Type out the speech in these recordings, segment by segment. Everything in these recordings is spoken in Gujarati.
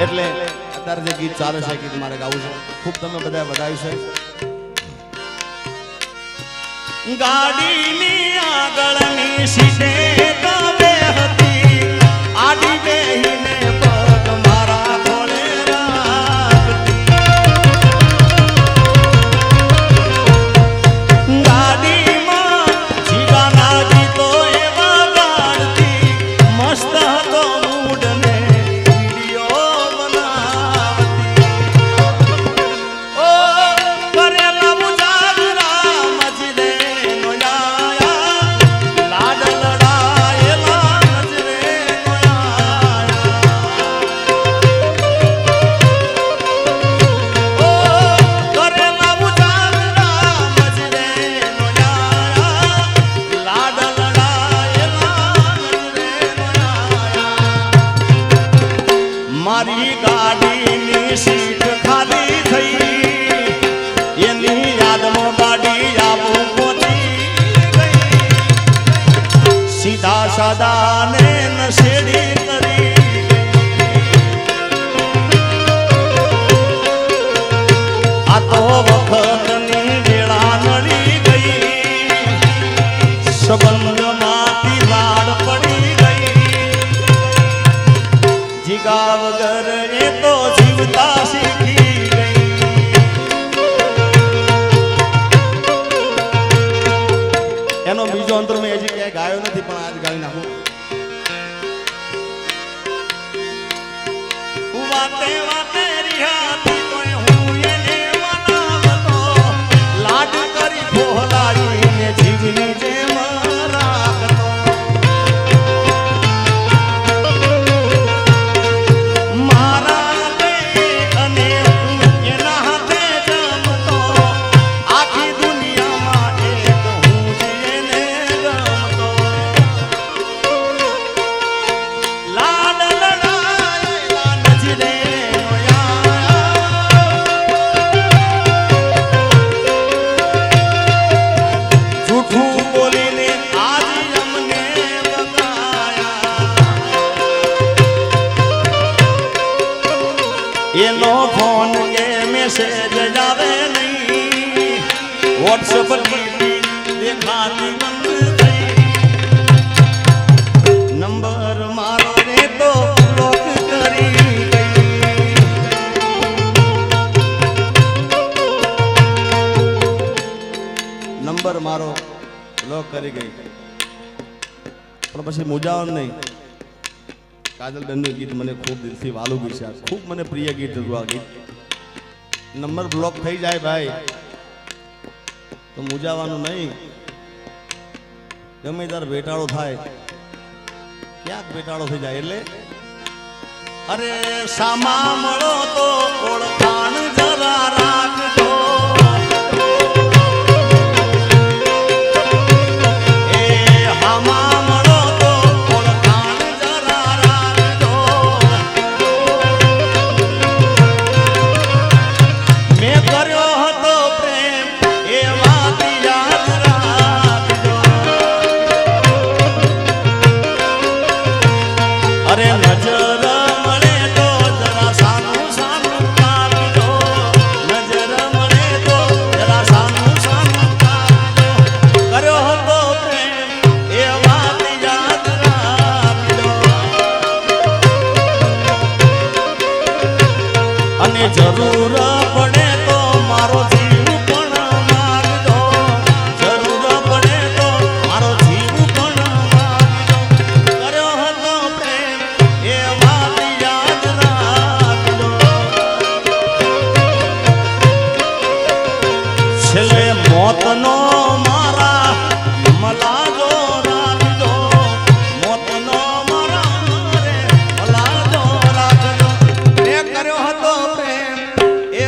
એટલે અત્યારે જે ગીત ચાલે છે ગીત મારે ગાવું છે. ખૂબ તમે બધા વધાવ્યું છે. ગાડીની આગળની સીટે કાવે હતી આડી બેહીને પગ મારા ખોળે રાખતી. ગાડીમાં જીગાના ગીતો એવા ગાતી મસ્ત હતો મૂડ ને વિડિયો બનાવતી. ઓ કરેલા મુજાગરા મજરે નોયા લાડ લડાયેલા નજરે નોયા. ઓ કરેલા મુજાગરા મજરે નોયા લાડ લડાયેલા નજરે નોયા. મારી ગાડીની સીટ ખાલી થઈ એની યાદમાં ગાડી આવું પહોંચી ગઈ. સીધા સાદા ને નશેડી કરી આ તો વખતની વેળા નડી ગઈ. સંબંધમાંથી લાડ પડી ગઈ. જીગા વગર એ તો જીવતા શીખી ગઈ. એનો બીજો અંતર મેં હજી ક્યાંય ગાયો નથી પણ આજ ગાઈ નાખું. વાતે વાતે રિહાતી તોય હું એને મનાવતો લાડ કરી ભોલાઈને જીવની જેમ રાખતો. મારા હાથે અને હું એના હાથે જમતો આખી દુનિયામાં એક હું જ એને ગમતો. લાડ લડાયેલા નજરે નોયા. જૂઠું બોલીને આજ અમને બગાયા. એનો ફોન કે મેસેજ આવે નહીં. વોટ્સઅપ દેખાતી બંધ થઈ. નંબર મારો ને તો બ્લોક કરી ગઈ. નંબર મારો બ્લોક કરી ગઈ પણ પછી મુજાવન નહીં. કાજલ બેનનું ગીત મને ખૂબ દિલથી વાલું ગીત છે. ખૂબ મને પ્રિય ગીત હતું આ ગીત. નંબર બ્લોક થઈ જાય ભાઈ તો મુજાવાનું નહીં. ગમે ત્યારે બેટાળો થાય ક્યાંક બેટાળો થઈ જાય એટલે અરે સામા મળો તો ઓળખાણ જરા રાખજો. એ હામા મળો તો ઓળખાણ જરા રાખજો. મેં કર્યો હતો પ્રેમ એ વાત યાદ રાખજો. અરે નજર મળે તો જરા સાનું સાનું કાપજો. નજર મળે તો જરા સાનું સાનું કાપજો. કર્યો હતો પ્રેમ એ વાત યાદ રાખજો. અને જરૂર પડે તો મારો જીવ પણ માગજો. જરૂર પડે તો મારો જીવ પણ માગજો. કર્યો હતો પ્રેમ એ વાત યાદ રાખજો. છેલ્લે મોતનો મારા મલાજો રાખજો. મોતનો મારા રે મલાજો રાખજો. મેં કર્યો હતો પ્રેમ એ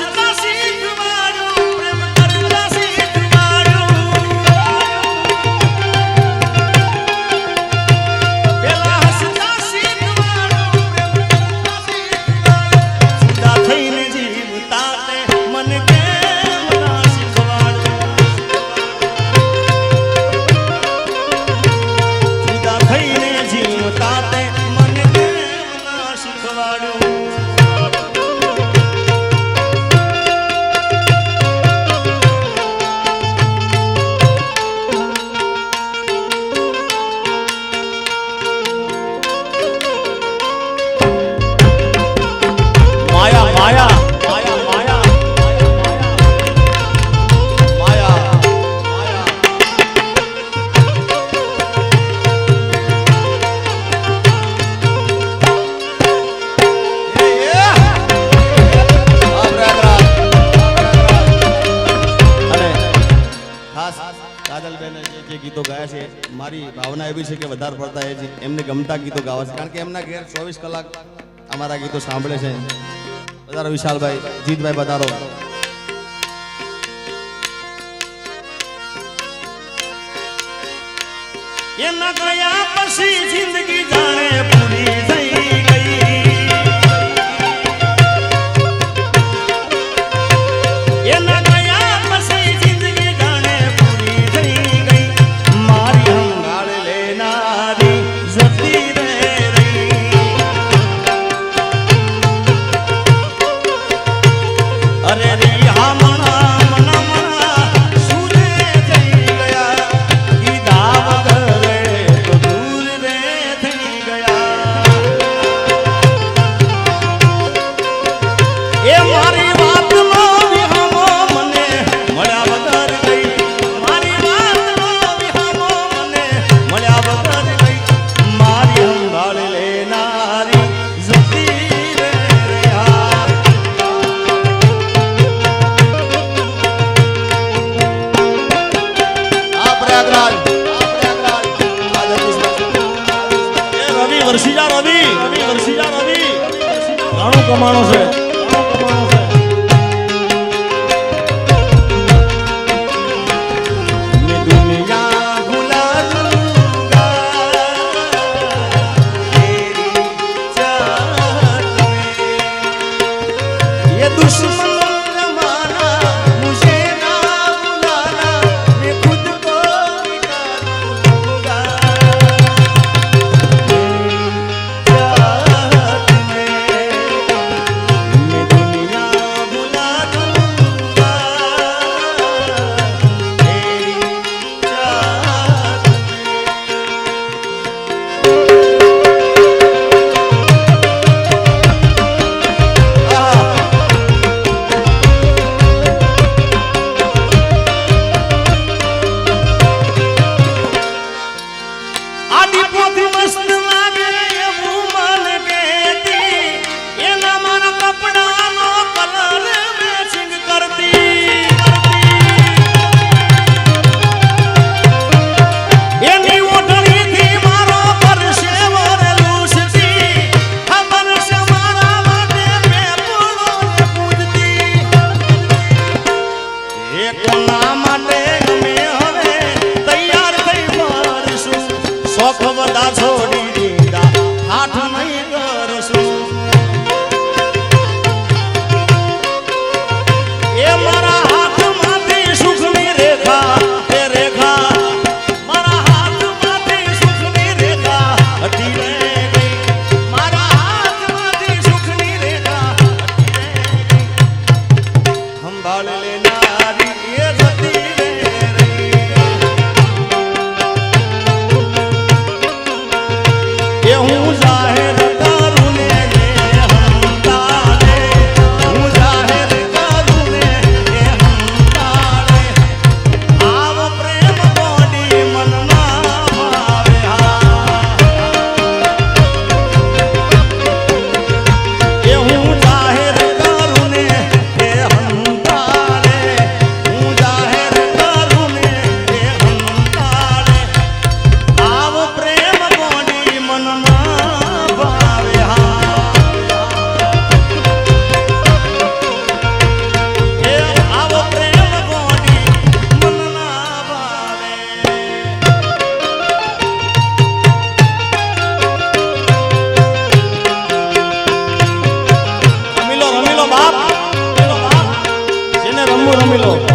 હસતા શીખવાડ્યું પ્રેમ કરતા શીખવાડ્યું પેલા હસતા શીખવાડ્યું પ્રેમ કરતા શીખવાડ્યું જુદા થઈને જીવતા તે મન કેમ ના શીખવાડ્યું જુદા થઈને જીવતા તે મન કેમ ના શીખવાડ્યું ગીતો ગાયા છે મારી ભાવના એવી છે કે વધારે પડતા એ એમને ગમતા ગીતો ગાવા છે કારણ કે એમના ઘેર 24 કલાક અમારા ગીતો સાંભળે છે વધારો વિશાલભાઈ જીતભાઈ વધારો એના ગયા પછી જિંદગી જાણે પૂરી થઈ ગઈ એના ગયા પછી જિંદગી જાણે પૂરી થઈ ગઈ મારી હંગાળ લેનારી જતી રહી અરે રી હામણા મના મના સુરે જઈ ગયા કીધા વગર તો દૂર રે થઈ ગયા એ મારી વાતનો વિહામો મને મળ્યા વગર ગઈ મારી વાતનો વિહામો મને મળ્યા વગર ગઈ મારી હંગાળ લેનારી જતી રે રહ્યા આ પ્રયાગરાજ એ રવિ વર્ષીજા રવિ ઘણું કમાણો છે मैं दुनिया भुला दूंगा तेरी चाहत में ये दुश्मन जमाना मुझे ना बुलाना मैं खुद को मिटा दूंगा तेरी चाहत में मैं दुनिया भुला दूंगा तेरी चाहत આડી પોથી મસ્ત લાગે એવું મન કહેતી એના મારા કપડાનો કલર મેચિંગ કરતી એની ઓઢણીથી મારો પરસેવો લૂછતી ખબર છે મારા માટે મેપડોને પૂજતી એ કોના માટે અમે હવે તૈયાર થઈ મારશું શોખ બધા છોડી દીધા હાથ નહીં કરશું એ મારા હાથમાંથી સુખની રેખા એ રેખા મારા હાથમાંથી સુખની રેખા હટી રે ગઈ મારા હાથમાંથી સુખની રેખા હટી રે ગઈ સંભાળ લેનારી એ જતી રે રહી એ હું જાહેર કરું ને એ હંતાડે હું જાહેર કરું ને એ હંતાડે આવ પ્રેમ બોડી મનમાં ભાવે એ હું જાહેર કરું ને એ હંતાડે મિલો